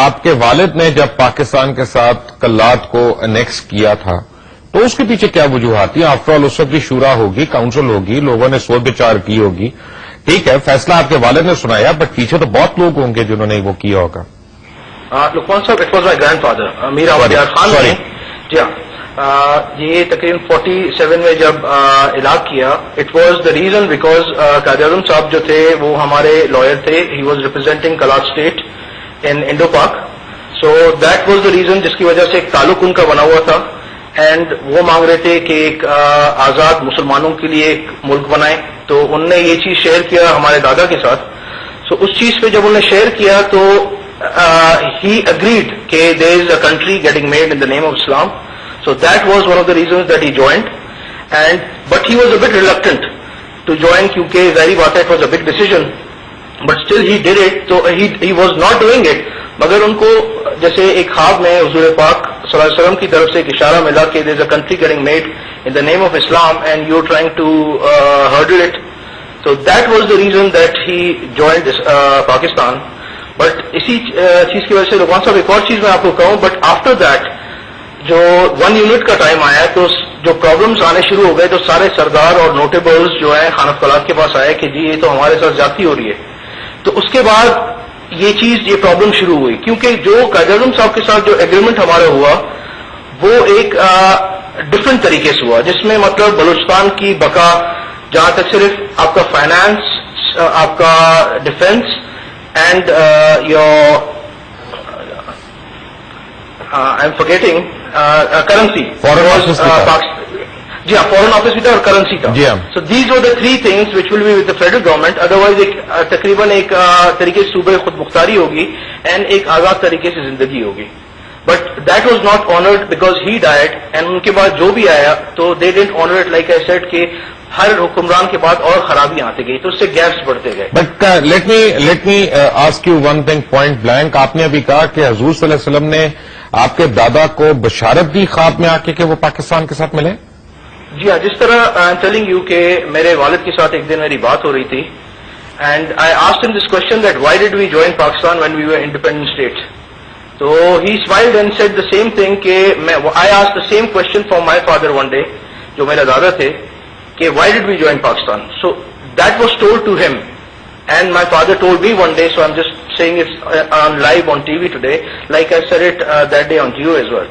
آپ کے والد نے جب پاکستان کے ساتھ کلات کو انیکس کیا تھا تو اس کے پیچھے کیا وجوہات تھی؟ آفٹر آل اس وقت بھی شورا ہوگی، کاؤنسل ہوگی، لوگوں نے سوچ بچار کی ہوگی. ٹھیک ہے، فیصلہ آپ کے والد نے سنایا، بٹ پیچھے تو بہت لوگ ہوں گے جنہوں نے وہ کیا ہوگا. لقمان صاحب، it was my grandfather Mir Ahmad Yar Khan نے. جی ہاں، یہ تقریباً 47 میں جب الاغ کیا، it was the reason because Quaid Azam صاحب جو تھے وہ ہمارے لائر تھے. He was representing Kalat state in Indo Pak. So that was the reason جس کی وجہ سے ایک تعلق ان کا بنا ہوا تھا. اینڈ وہ مانگ رہے تھے کہ ایک آزاد مسلمانوں کے لیے ایک ملک بنائیں. تو انہوں نے یہ چیز شیئر کیا ہمارے دادا کے ساتھ. سو اس چیز پہ جب انہوں نے شیئر کیا تو ہی اگریڈ کہ there is a country getting made in the name of Islam. So that was one of the reasons that he joined. And but he was a bit reluctant to join, کیونکہ ظاہری بات ہے it was a big decision. But still he did it. تو he was not doing it. مگر ان کو جیسے ایک خواب میں حضور پاک صلی اللہ علیہ وسلم کی طرف سے ایک اشارہ ملا کہ there is a country getting made in the name of Islam and you are trying to hurdle it. So that was the reason that he joined Pakistan. But اسی چیز کی وجہ سے لقمان صاحب ایک اور چیز میں آپ کو کہوں، بٹ آفٹر دیٹ جو 1 یونٹ کا ٹائم آیا تو جو پرابلمس آنے شروع ہو گئے تو سارے سردار اور نوٹیبلز جو ہیں خانہ کلات کے پاس آئے کہ جی یہ تو ہمارے ساتھ زیادتی ہو رہی ہے. تو اس کے بعد یہ پرابلم شروع ہوئی، کیونکہ جو قائد اعظم صاحب کے ساتھ جو ایگریمنٹ ہمارا ہوا وہ ایک ڈفرینٹ طریقے سے ہوا، جس میں مطلب بلوچستان کی بقا، جہاں تک صرف آپ کا فائنانس، آپ کا defence and your I'm forgetting currency, جی ہاں فورن آفس بھی تھا اور کرنسی کا. So these are the 3 things which will be with the federal government. Otherwise ایک تقریباً ایک طریقے سے صوبے خود مختاری ہوگی اینڈ ایک آزاد طریقے سے زندگی ہوگی. But that was not honoured because he died. And ان کے بعد جو بھی آیا تو they didn't honour it like I said کہ ہر حکمران کے بعد اور خرابیاں آتی گئی تو اس سے گیپس بڑھتے گئے. But let me ask you one thing point blank. آپ نے ابھی کہا کہ حضور صلی اللہ علیہ وسلم نے آپ کے دادا کو بشارت دی خواب میں آ کے کہ وہ پاکستان کے ساتھ ملے. جی ہاں، جس طرح آئی ایم ٹیلنگ یو کہ میرے والد کے ساتھ ایک دن میری بات ہو رہی تھی and I asked him this question that why ڈڈ we join Pakistan when we were independent state. تو he smiled and said the same thing کہ I asked the same question from my father one day, جو میرا دادا تھے، کہ وائی ڈڈ وی join پاکستان. So that was told to him and my father told me one day. So I'm just seeing it on live on TV today like I said it that day on Jio as well.